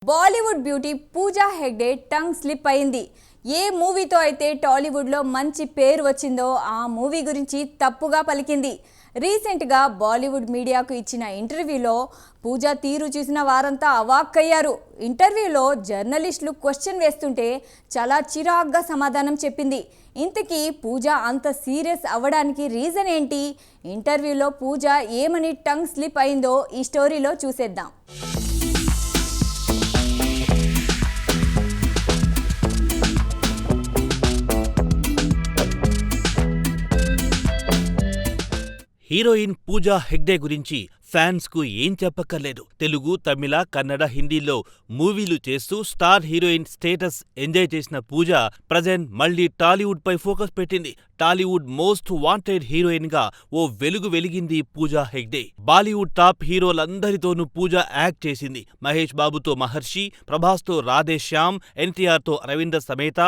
Bollywood beauty Pooja Hegde tongue slip అయింది. ఏ మూవీతో అయితే టాలీవుడ్లో మంచి పేరు వచ్చిందో ఆ మూవీ గురించి తప్పుగా పలికింది. రీసెంట్గా బాలీవుడ్ మీడియాకు ఇచ్చిన ఇంటర్వ్యూలో పూజా తీరు చూసిన వారంతా అవాక్కయ్యారు. ఇంటర్వ్యూలో జర్నలిస్టులు క్వశ్చన్ వేస్తుంటే చాలా చిరాగ్గా సమాధానం చెప్పింది. ఇంతకీ పూజ అంత సీరియస్ అవ్వడానికి రీజన్ ఏంటి? ఇంటర్వ్యూలో పూజ ఏమని టంగ్ స్లిప్ అయిందో ఈ స్టోరీలో చూసేద్దాం. హీరోయిన్ పూజా హెగ్డే గురించి ఫ్యాన్స్ కు ఏం చెప్పక్కర్లేదు. తెలుగు, తమిళ, కన్నడ, హిందీలో మూవీలు చేస్తూ స్టార్ హీరోయిన్ స్టేటస్ ఎంజాయ్ చేసిన పూజ ప్రజెంట్ మళ్లీ టాలీవుడ్ పై ఫోకస్ పెట్టింది. టాలీవుడ్ మోస్ట్ వాంటెడ్ హీరోయిన్ గా ఓ వెలుగు వెలిగింది పూజా హెగ్డే. బాలీవుడ్ టాప్ హీరోలందరితోనూ పూజ యాక్ట్ చేసింది. మహేష్ బాబుతో మహర్షి, ప్రభాస్ తో రాధేశ్యామ్, ఎన్టీఆర్ తో అరవింద సమేత,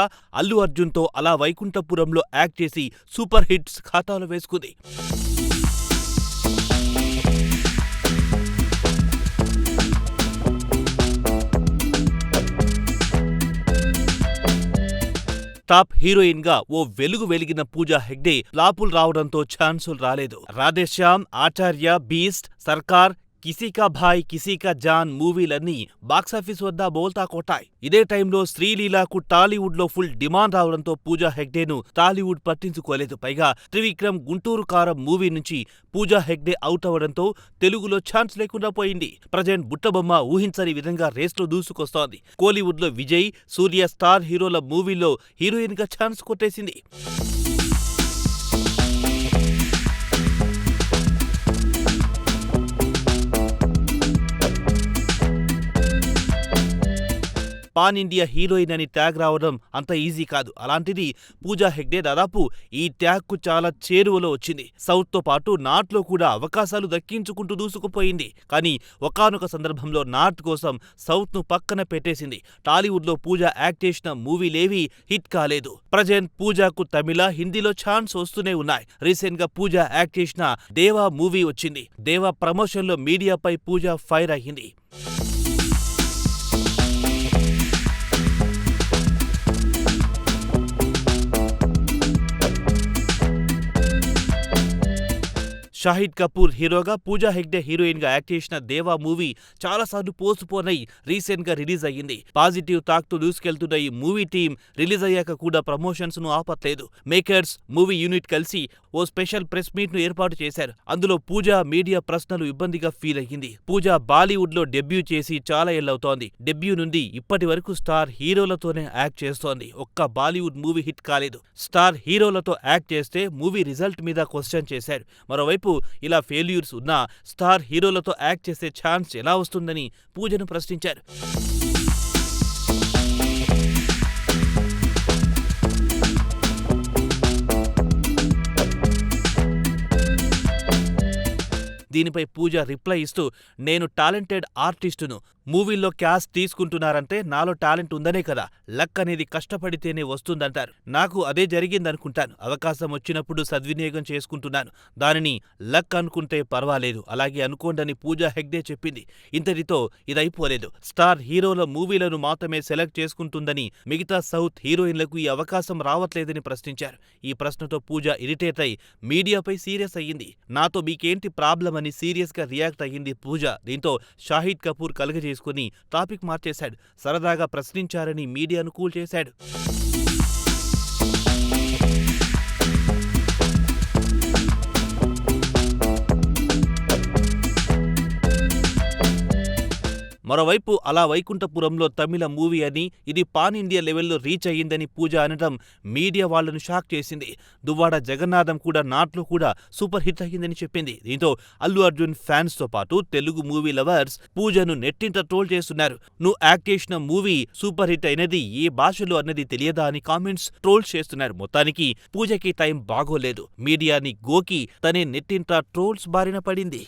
అల్లు అర్జున్ తో అలా వైకుంఠపురంలో యాక్ట్ చేసి సూపర్ హిట్స్ ఖాతాలో వేసుకుంది. టాప్ హీరోయిన్ గా ఓ వెలుగు వెలిగిన పూజా హెగ్డే ఫ్లాపులు రావడంతో ఛాన్సులు రాలేదు. రాధేశ్యామ్, ఆచార్య, బీస్ట్, సర్కార్, కిసీకా భాయ్ కిసీకా జాన్ మూవీలన్నీ బాక్సాఫీస్ వద్ద బోల్తా కొట్టాయి. ఇదే టైంలో శ్రీలీలకు టాలీవుడ్ లో ఫుల్ డిమాండ్ రావడంతో పూజా హెగ్డేను టాలీవుడ్ పట్టించుకోలేదు. పైగా త్రివిక్రమ్ గుంటూరు కారం మూవీ నుంచి పూజా హెగ్డే అవుట్ అవడంతో తెలుగులో ఛాన్స్ లేకుండా పోయింది. ప్రజెంట్ బుట్టబొమ్మ ఊహించని విధంగా రేస్లో దూసుకొస్తోంది. కోలీవుడ్ లో విజయ్, సూర్య స్టార్ హీరోల మూవీల్లో హీరోయిన్ గా ఛాన్స్ కొట్టేసింది. పాన్ ఇండియా హీరోయిన్ అని ట్యాగ్ రావడం అంత ఈజీ కాదు. అలాంటిది పూజా హెగ్డే దాదాపు ఈ ట్యాగ్ కు చాలా చేరువలో వచ్చింది. సౌత్ తో పాటు నార్త్ లో కూడా అవకాశాలు దక్కించుకుంటూ దూసుకుపోయింది. కానీ ఒకానొక సందర్భంలో నార్త్ కోసం సౌత్ ను పక్కన పెట్టేసింది. టాలీవుడ్ లో పూజ యాక్ట్ చేసిన మూవీలేవీ హిట్ కాలేదు. ప్రజెంట్ పూజాకు తమిళ, హిందీలో ఛాన్స్ వస్తూనే ఉన్నాయి. రీసెంట్ గా పూజ యాక్ట్ చేసిన దేవా మూవీ వచ్చింది. దేవా ప్రమోషన్ లో మీడియాపై పూజ ఫైర్ అయ్యింది. షాహిద్ కపూర్ హీరోగా, పూజా హెగ్డే హీరోయిన్ గా యాక్ట్ చేసిన దేవా మూవీ చాలాసార్లు పోస్ట్పోన్ అయి రీసెంట్ గా రిలీజ్ అయ్యింది. పాజిటివ్ టాక్ తో దూసుకెళ్తున్న ఈ మూవీ టీం రిలీజ్ అయ్యాక కూడా ప్రమోషన్స్ ను ఆపట్లేదు. మేకర్స్, మూవీ యూనిట్ కలిసి ఓ స్పెషల్ ప్రెస్ మీట్ ను ఏర్పాటు చేశారు. అందులో పూజా మీడియా ప్రశ్నలు ఇబ్బందిగా ఫీల్ అయ్యింది. పూజా బాలీవుడ్ లో డెబ్యూ చేసి చాలా ఏళ్లవుతోంది. డెబ్యూ నుండి ఇప్పటి వరకు స్టార్ హీరోలతోనే యాక్ట్ చేస్తోంది. ఒక్క బాలీవుడ్ మూవీ హిట్ కాలేదు. స్టార్ హీరోలతో యాక్ట్ చేస్తే మూవీ రిజల్ట్ మీద క్వశ్చన్ చేశారు. మరోవైపు ఇలా ఫెయిల్యూర్స్ ఉన్నా స్టార్ హీరోలతో యాక్ట్ చేసే ఛాన్స్ ఎలా వస్తుందని పూజను ప్రశ్నించారు. దీనిపై పూజ రిప్లై ఇస్తూ, నేను టాలెంటెడ్ ఆర్టిస్టును. మూవీల్లో క్యాస్ట్ తీసుకుంటున్నారంటే నాలో టాలెంట్ ఉందనే కదా. లక్ అనేది కష్టపడితేనే వస్తుందంటారు. నాకు అదే జరిగిందనుకుంటాను. అవకాశం వచ్చినప్పుడు సద్వినియోగం చేసుకుంటున్నాను. దానిని లక్ అనుకుంటే పర్వాలేదు, అలాగే అనుకోండని పూజా హెగ్డే చెప్పింది. ఇంతటితో ఇదైపోలేదు. స్టార్ హీరోల మూవీలను మాత్రమే సెలెక్ట్ చేసుకుంటుందని, మిగతా సౌత్ హీరోయిన్లకు ఈ అవకాశం రావట్లేదని ప్రశ్నించారు. ఈ ప్రశ్నతో పూజ ఇరిటేట్ అయి మీడియాపై సీరియస్ అయ్యింది. నాతో మీకేంటి ప్రాబ్లం అని సీరియస్ గా రియాక్ట్ అయ్యింది పూజ. దీంతో షాహిద్ కపూర్ కలుగజేసుకుని టాపిక్ మార్చేశాడు. సరదాగా ప్రశ్నించారని మీడియాను కూల్ చేశాడు. మరోవైపు అలా వైకుంఠపురంలో తమిళ మూవీ అని, ఇది పాన్ ఇండియా లెవెల్లో రీచ్ అయ్యిందని పూజ అనడం మీడియా వాళ్లను షాక్ చేసింది. దువ్వాడ జగన్నాథం కూడా నార్త్లో కూడా సూపర్ హిట్ అయ్యిందని చెప్పింది. దీంతో అల్లు అర్జున్ ఫ్యాన్స్ తో పాటు తెలుగు మూవీ లవర్స్ పూజను నెట్టింట ట్రోల్ చేస్తున్నారు. నువ్వు యాక్ట్ చేసిన మూవీ సూపర్ హిట్ అయినది ఏ భాషలో అన్నది తెలియదా అని కామెంట్స్ ట్రోల్స్ చేస్తున్నారు. మొత్తానికి పూజకి టైం బాగోలేదు. మీడియాని గోకి తనే నెట్టింట ట్రోల్స్ బారిన పడింది.